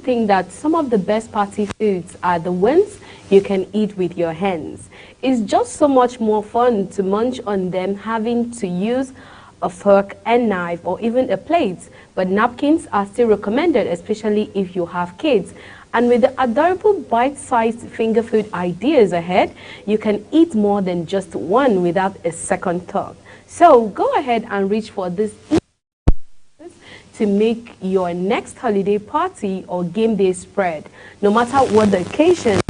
think that some of the best party foods are the ones you can eat with your hands? It's just so much more fun to munch on them having to use a fork and knife or even a plate, but napkins are still recommended, especially if you have kids. And with the adorable bite-sized finger food ideas ahead, you can eat more than just one without a second thought. So go ahead and reach for this to make your next holiday party or game day spread. No matter what the occasion,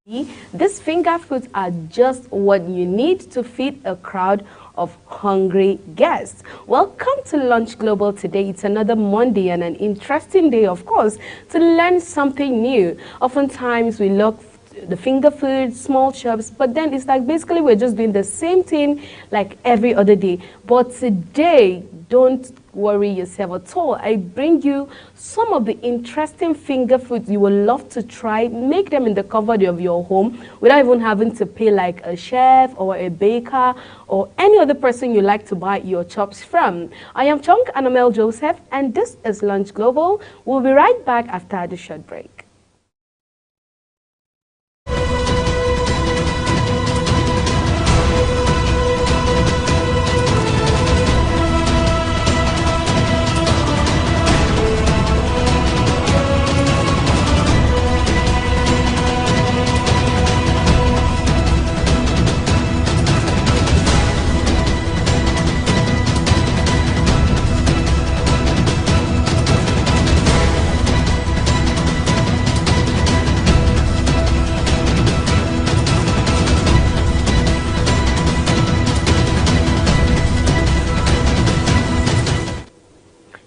these finger foods are just what you need to feed a crowd of hungry guests. Welcome to Lunch Global today. It's another Monday and an interesting day, of course, to learn something new. Oftentimes we look the finger food, small chops, but then it's like basically we're just doing the same thing like every other day. But today, don't worry yourself at all. I bring you some of the interesting finger foods you will love to try. Make them in the comfort of your home without even having to pay like a chef or a baker or any other person you like to buy your chops from. I am Chunk Anamel Joseph, and this is Lunch Global. We'll be right back after the short break.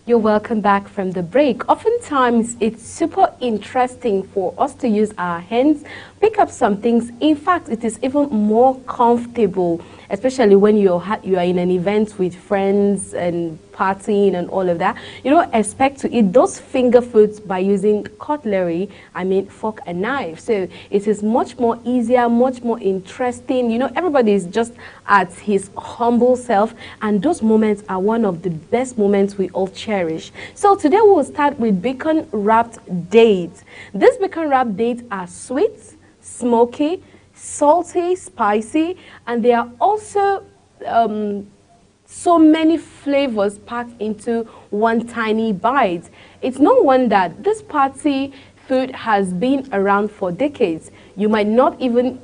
You're welcome back from the break. Oftentimes, it's super interesting for us to use our hands, pick up some things. In fact, it is even more comfortable, especially when you are in an event with friends and partying and all of that. You don't expect to eat those finger foods by using cutlery, I mean fork and knife. So it is much more easier, much more interesting. You know, everybody is just at his humble self, and those moments are one of the best moments we all cherish. So today we will start with bacon wrapped dates. These bacon wrapped dates are sweet, smoky, salty, spicy, and they are also so many flavors packed into one tiny bite. It's no wonder this party food has been around for decades. You might not even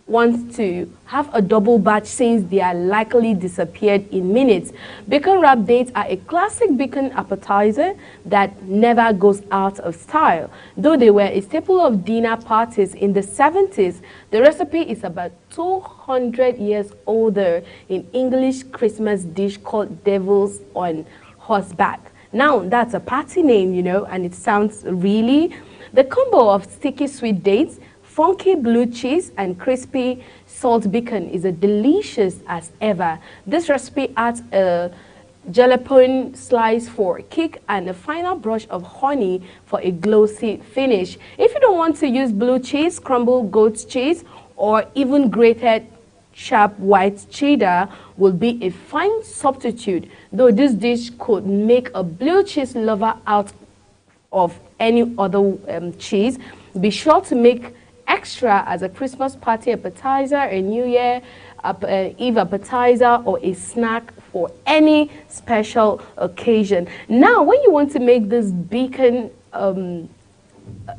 want to have a double batch since they are likely disappeared in minutes. Bacon wrapped dates are a classic bacon appetizer that never goes out of style. Though they were a staple of dinner parties in the 70s, the recipe is about 200 years older in English Christmas dish called Devil's on Horseback. Now, that's a party name, you know, and it sounds really... The combo of sticky sweet dates, funky blue cheese, and crispy salt bacon is as delicious as ever. This recipe adds a jalapeno slice for a kick and a final brush of honey for a glossy finish. If you don't want to use blue cheese, crumbled goat cheese, or even grated sharp white cheddar will be a fine substitute, though this dish could make a blue cheese lover out of any other cheese. Be sure to make extra as a Christmas party appetizer, a New Year Eve appetizer, or a snack for any special occasion. Now, when you want to make this bacon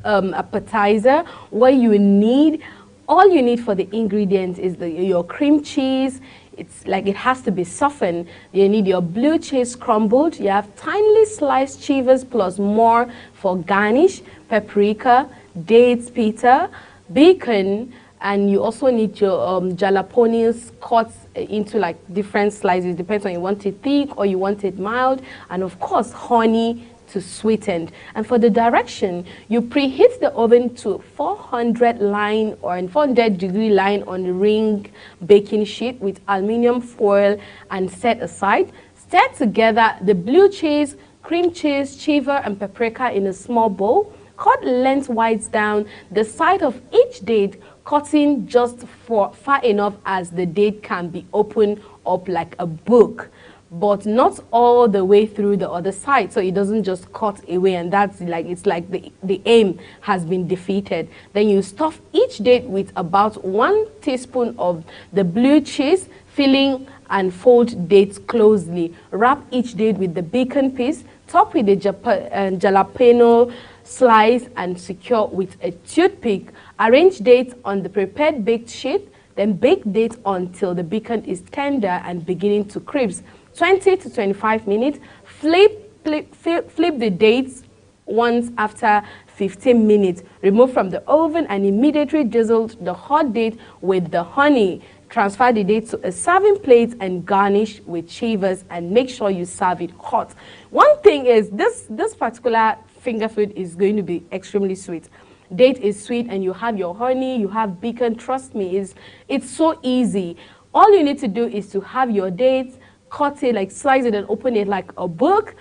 appetizer, what you need, all you need for the ingredients is your cream cheese. It's like it has to be softened. You need your blue cheese crumbled. You have finely sliced chivas plus more for garnish, paprika, dates, pita, bacon, and you also need your jalapenos cut into like different slices. Depends on you want it thick or you want it mild, and of course honey to sweeten. And for the direction, you preheat the oven to 400 line or 400 degree line on the ring baking sheet with aluminum foil and set aside. Stir together the blue cheese, cream cheese, chiva, and paprika in a small bowl. Cut lengthwise down the side of each date, cutting just far enough as the date can be opened up like a book. but not all the way through the other side, so it doesn't just cut away, and that's like, it's like the aim has been defeated. Then you stuff each date with about 1 teaspoon of the blue cheese filling and fold dates closely. Wrap each date with the bacon piece, top with the jalapeno slice, and secure with a toothpick. Arrange dates on the prepared baked sheet, then bake dates until the bacon is tender and beginning to crisp. 20 to 25 minutes. Flip the dates once after 15 minutes. Remove from the oven and immediately drizzle the hot date with the honey. Transfer the date to a serving plate and garnish with shavers, and make sure you serve it hot. One thing is, this particular finger food is going to be extremely sweet. Date is sweet, and you have your honey, you have bacon. Trust me, it's so easy. All you need to do is to have your dates, cut it, like slice it and open it like a book,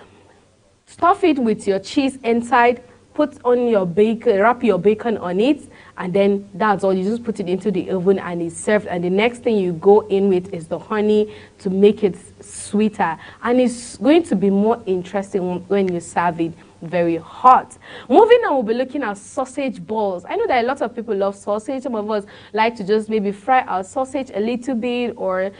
stuff it with your cheese inside, put on your bacon, wrap your bacon on it, and then that's all. You just put it into the oven and it's served. And the next thing you go in with is the honey to make it sweeter, and it's going to be more interesting when you serve it very hot. Moving on, we'll be looking at sausage balls. I know that a lot of people love sausage. Some of us like to just maybe fry our sausage a little bit, or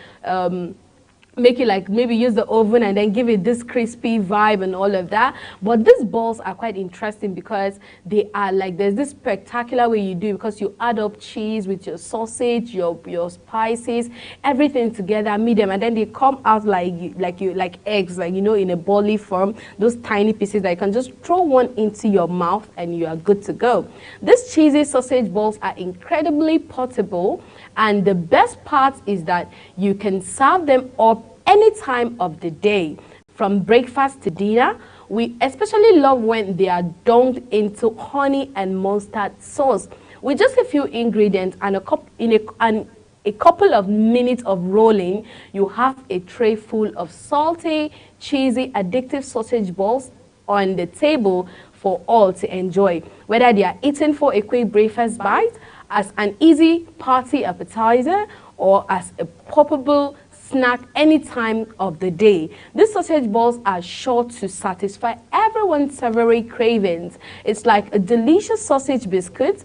make it like maybe use the oven and then give it this crispy vibe and all of that. But these balls are quite interesting because they are like, there's this spectacular way you do it, because you add up cheese with your sausage, your spices, everything together, medium, and then they come out like eggs, like, you know, in a bolly form, those tiny pieces that you can just throw one into your mouth and you are good to go. These cheesy sausage balls are incredibly portable, and the best part is that you can serve them up any time of the day, from breakfast to dinner. We especially love when they are dunked into honey and mustard sauce. With just a few ingredients and a couple of minutes of rolling, you have a tray full of salty, cheesy, addictive sausage balls on the table for all to enjoy. Whether they are eaten for a quick breakfast bite, as an easy party appetizer, or as a poppable snack any time of the day. These sausage balls are sure to satisfy everyone's savory cravings. It's like a delicious sausage biscuit,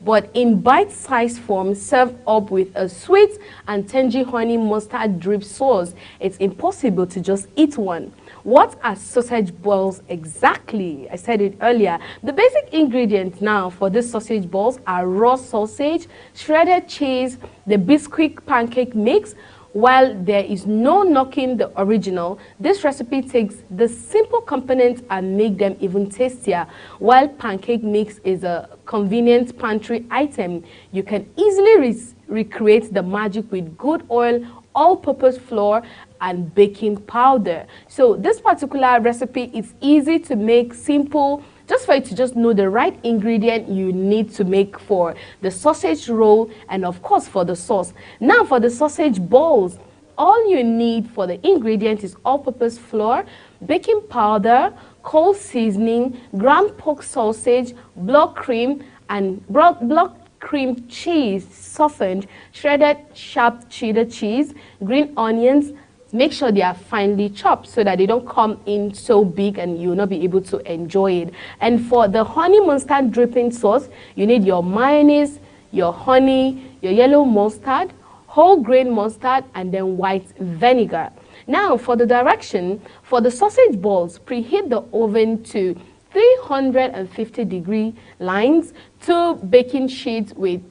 but in bite-sized form, served up with a sweet and tangy honey mustard drip sauce. It's impossible to just eat one. What are sausage balls exactly? I said it earlier. The basic ingredients now for these sausage balls are raw sausage, shredded cheese, the Bisquick pancake mix. While there is no knocking the original, this recipe takes the simple components and make them even tastier. While pancake mix is a convenient pantry item, you can easily recreate the magic with good oil, all-purpose flour, and baking powder. So this particular recipe is easy to make, simple, just for you to just know the right ingredient you need to make for the sausage roll and of course for the sauce. Now for the sausage balls, all you need for the ingredient is all-purpose flour, baking powder, cold seasoning, ground pork sausage, block cream, and block cream cheese softened, shredded sharp cheddar cheese, green onions. Make sure they are finely chopped so that they don't come in so big and you'll not be able to enjoy it. And for the honey mustard dripping sauce, you need your mayonnaise, your honey, your yellow mustard, whole grain mustard, and then white vinegar. Now for the direction, for the sausage balls, preheat the oven to 350-degree lines, 2 baking sheets with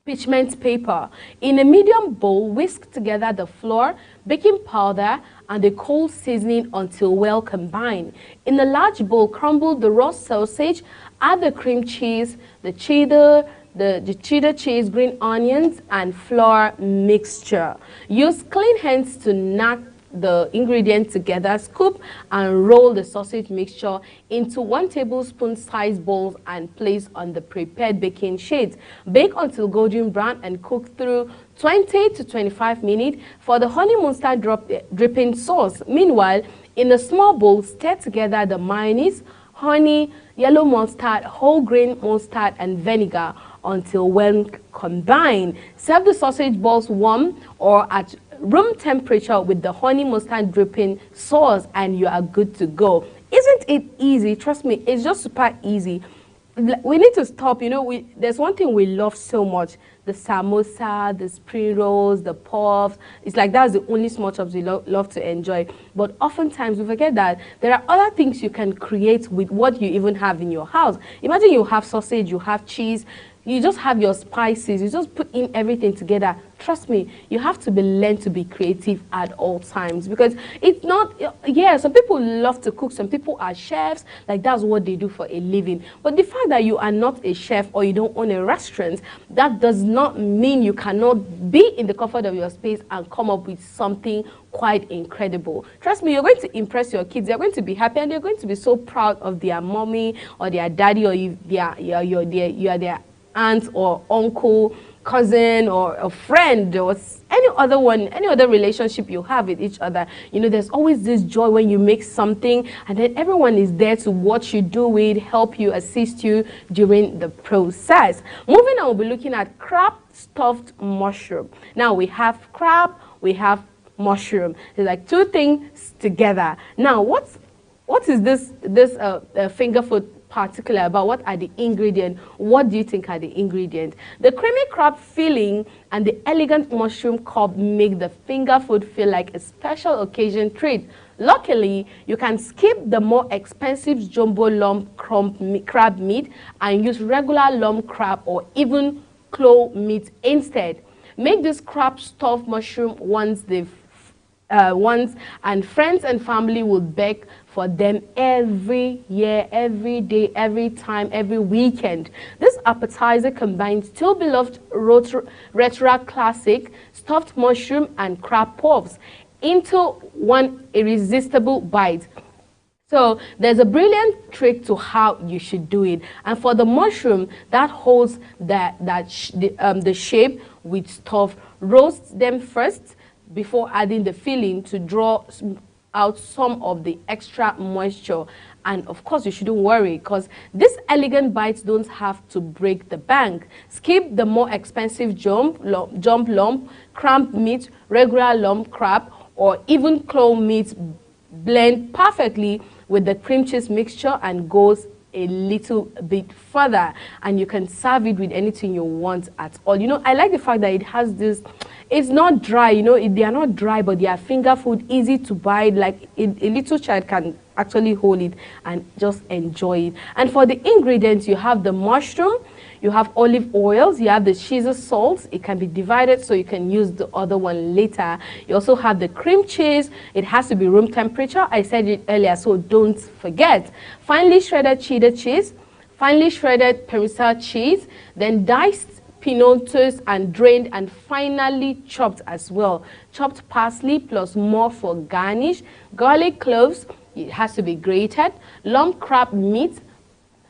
parchment paper. In a medium bowl, whisk together the flour, baking powder, and the cold seasoning until well combined. In a large bowl, crumble the raw sausage, add the cream cheese, the cheddar, the cheddar cheese, green onions, and flour mixture. Use clean hands to knack the ingredients together. Scoop and roll the sausage mixture into 1 tablespoon size balls and place on the prepared baking sheet. Bake until golden brown and cook through 20 to 25 minutes for the honey mustard dripping sauce. Meanwhile, in a small bowl, stir together the mayonnaise, honey, yellow mustard, whole grain mustard, and vinegar until well combined. Serve the sausage balls warm or at room temperature with the honey mustard dripping sauce, and you are good to go. Isn't it easy? Trust me, it's just super easy. We need to stop, there's one thing we love so much, the samosa, the spring rolls, the puffs. It's like that's the only small chops we love to enjoy. But oftentimes we forget that there are other things you can create with what you even have in your house. Imagine you have sausage, you have cheese, you just have your spices, you just put in everything together. Trust me, you have to be learned to be creative at all times, because it's not, some people love to cook, some people are chefs, like that's what they do for a living. But the fact that you are not a chef or you don't own a restaurant, that does not mean you cannot be in the comfort of your space and come up with something quite incredible. Trust me, you're going to impress your kids, they're going to be happy, and they're going to be so proud of their mommy or their daddy, or you are their aunt or uncle, cousin, or a friend, or any other relationship you have with each other. There's always this joy when you make something and then everyone is there to watch you do it, help you, assist you during the process. Moving on, we'll be looking at crab stuffed mushroom. Now we have crab, we have mushroom. It's like two things together. Now what is this finger food particular about? What are the ingredients? What do you think are the ingredients? The creamy crab filling and the elegant mushroom cup make the finger food feel like a special occasion treat. Luckily, you can skip the more expensive jumbo lump crab meat and use regular lump crab or even claw meat instead. Make this crab stuffed mushroom once, and friends and family will beg for them every year, every day, every time, every weekend. This appetizer combines two beloved retro classic stuffed mushroom and crab puffs into one irresistible bite. So there's a brilliant trick to how you should do it. And for the mushroom that holds the shape with stuff, roast them first before adding the filling to draw out some of the extra moisture. And of course, you shouldn't worry, because these elegant bites don't have to break the bank. Skip the more expensive jump lump, crab meat, regular lump crab, or even claw meat. Blend perfectly with the cream cheese mixture and goes a little bit further, and you can serve it with anything you want at all. I like the fact that it has this, it's not dry, they are not dry, but they are finger food, easy to bite, like a little child can actually hold it and just enjoy it. And for the ingredients, you have the mushroom, you have olive oils, you have the Caesar salts. It can be divided so you can use the other one later. You also have the cream cheese. It has to be room temperature. I said it earlier, so don't forget. Finely shredded cheddar cheese, finely shredded Parmesan cheese, then diced pimentos and drained and finally chopped as well. Chopped parsley plus more for garnish. Garlic cloves, it has to be grated. Lump crab meat,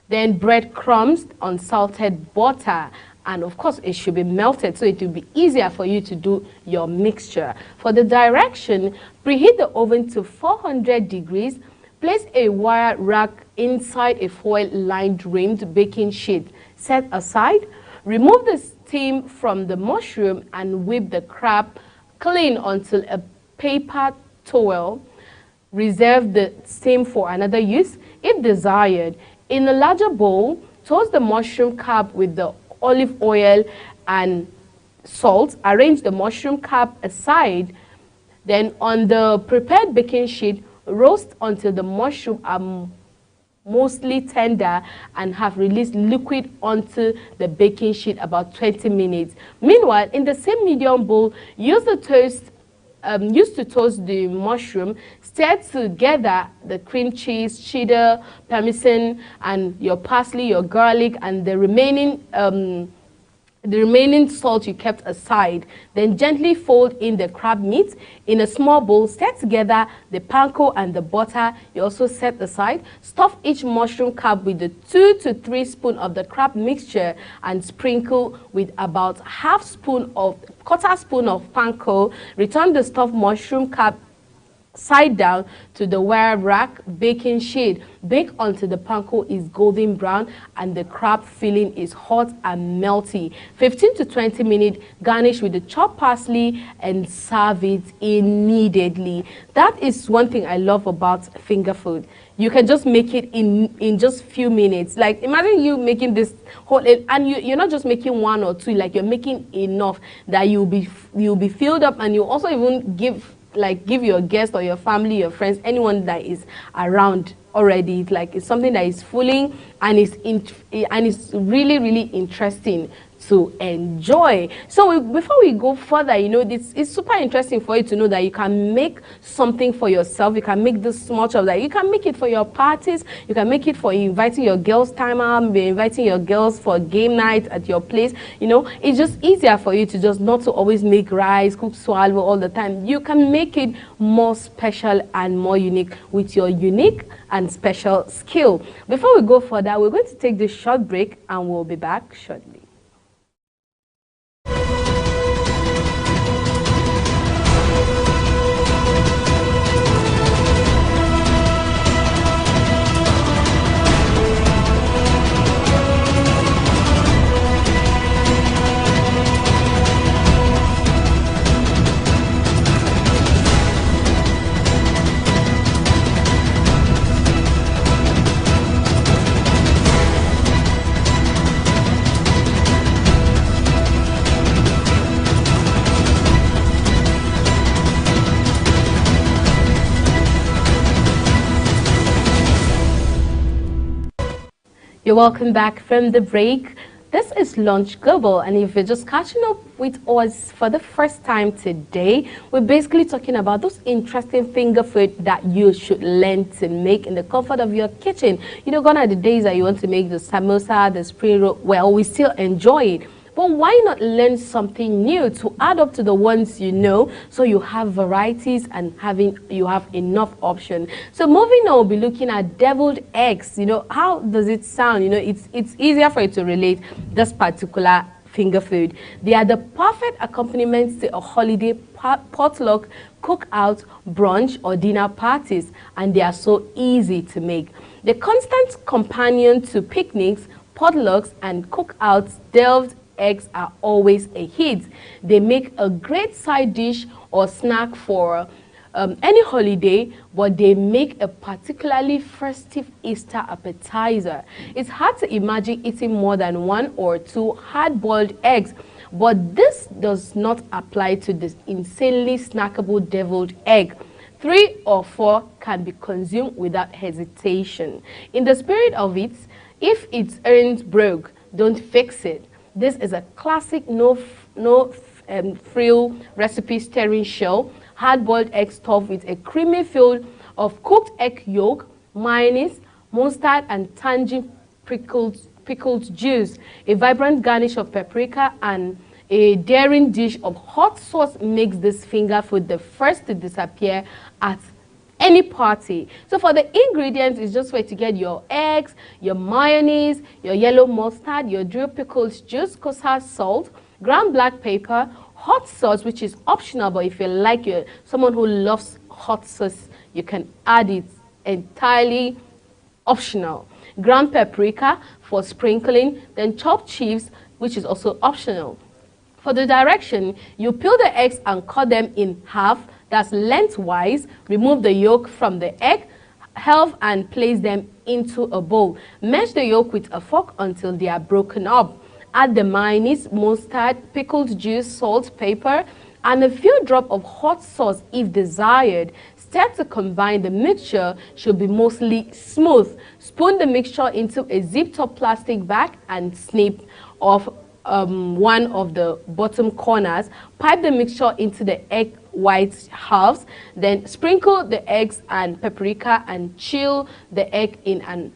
then breadcrumbs, unsalted butter, and of course it should be melted so it will be easier for you to do your mixture. For the direction, preheat the oven to 400 degrees. Place a wire rack inside a foil-lined rimmed baking sheet. Set aside. Remove the steam from the mushroom and whip the crab clean until a paper towel. Reserve the steam for another use if desired. In a larger bowl, toast the mushroom cap with the olive oil and salt. Arrange the mushroom cap aside. Then on the prepared baking sheet, roast until the mushroom are mostly tender and have released liquid onto the baking sheet about 20 minutes. Meanwhile, in the same medium bowl, use to toast the mushroom. Stir together the cream cheese, cheddar, parmesan, and your parsley, your garlic, and the remaining salt you kept aside. Then gently fold in the crab meat. In a small bowl, stir together the panko and the butter you also set aside. Stuff each mushroom cap with the 2 to 3 spoons of the crab mixture and sprinkle with about quarter spoon of panko. Return the stuffed mushroom cap side down to the wire rack baking sheet. Bake until the panko is golden brown and the crab filling is hot and melty. 15 to 20 minutes, garnish with the chopped parsley and serve it immediately. That is one thing I love about finger food. You can just make it in just few minutes. Like imagine you making this whole, and you're not just making one or two, like you're making enough that you'll be filled up, and you also even give your guest or your family, your friends, anyone that is around already. It's something that is filling and it's really, really interesting to enjoy. So before we go further, you know, it's super interesting for you to know that you can make something for yourself. You can make this much of that. You can make it for your parties. You can make it for inviting your girls time out, maybe inviting your girls for game night at your place. You know, it's just easier for you to just not to always make rice, cook swallow all the time. You can make it more special and more unique with your unique and special skill. Before we go further, we're going to take this short break and we'll be back shortly. You're welcome back from the break. This is Lunch Global, and if you're just catching up with us for the first time today, we're basically talking about those interesting finger food that you should learn to make in the comfort of your kitchen. You know, gone are the days that you want to make the samosa, the spring roll. Well, we still enjoy it. But why not learn something new to add up to the ones you know, so you have varieties and you have enough option. So moving on, we'll be looking at deviled eggs. You know, how does it sound? You know, it's easier for you to relate this particular finger food. They are the perfect accompaniment to a holiday potluck, cookout, brunch, or dinner parties, and they are so easy to make. The constant companion to picnics, potlucks, and cookouts, deviled eggs are always a hit. They make a great side dish or snack for any holiday, but they make a particularly festive Easter appetizer. It's hard to imagine eating more than 1 or 2 hard-boiled eggs, but this does not apply to this insanely snackable deviled egg. 3 or 4 can be consumed without hesitation. In the spirit of it, if it ain't broke, don't fix it. This is a classic no-frill recipe stirring shell, hard-boiled egg stuffed with a creamy fill of cooked egg yolk, mayonnaise, mustard, and tangerine pickled juice. A vibrant garnish of paprika and a daring dish of hot sauce makes this finger food the first to disappear at any party. So for the ingredients, it's just where to get your eggs, your mayonnaise, your yellow mustard, your dill pickles juice, kosher salt, ground black pepper, hot sauce, which is optional, but if you're someone who loves hot sauce, you can add it, entirely optional. Ground paprika for sprinkling, then chopped chives, which is also optional. For the direction, you peel the eggs and cut them in half, that's lengthwise. Remove the yolk from the egg, halve and place them into a bowl. Mash the yolk with a fork until they are broken up. Add the mayonnaise, mustard, pickled juice, salt, pepper, and a few drops of hot sauce if desired. Stir to combine. The mixture should be mostly smooth. Spoon the mixture into a zip-top plastic bag and snip off one of the bottom corners. Pipe the mixture into the egg white halves, then sprinkle the eggs and paprika and chill the egg in an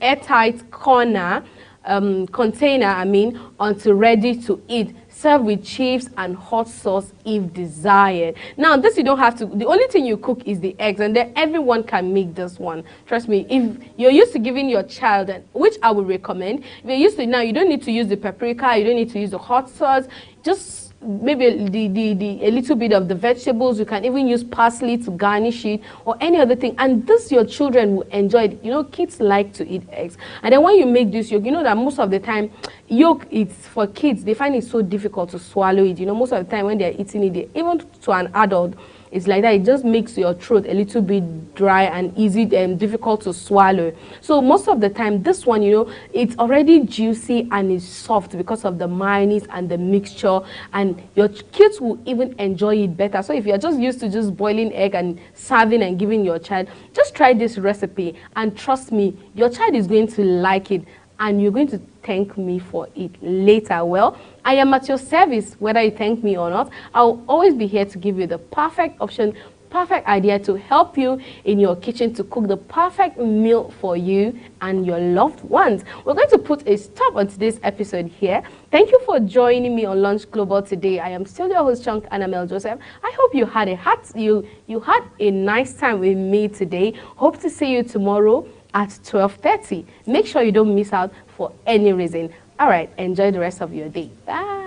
airtight container, until ready to eat. Serve with chips and hot sauce if desired. Now, this you don't have to. The only thing you cook is the eggs, and then everyone can make this one. Trust me. If you're used to giving your child, which I would recommend, if you're used to now, you don't need to use the paprika, you don't need to use the hot sauce. Just maybe a little bit of the vegetables. You can even use parsley to garnish it or any other thing. And this, your children will enjoy it. You know, kids like to eat eggs. And then when you make this yolk, you know that most of the time, yolk, it's for kids. They find it so difficult to swallow it. You know, most of the time when they're eating it, even to an adult, it's like that. It just makes your throat a little bit dry and easy and difficult to swallow. So most of the time, this one, you know, it's already juicy and it's soft because of the mayonnaise and the mixture, and your kids will even enjoy it better. So if you're just used to just boiling egg and serving and giving your child, just try this recipe, and trust me, your child is going to like it, and you're going to thank me for it later. Well, I am at your service, whether you thank me or not. I'll always be here to give you the perfect option, perfect idea to help you in your kitchen to cook the perfect meal for you and your loved ones. We're going to put a stop on today's episode here. Thank you for joining me on Lunch Global today. I am still your host, Chunk Annamel Joseph. I hope you had you had a nice time with me today. Hope to see you tomorrow at 12:30. Make sure you don't miss out for any reason. All right, enjoy the rest of your day. Bye.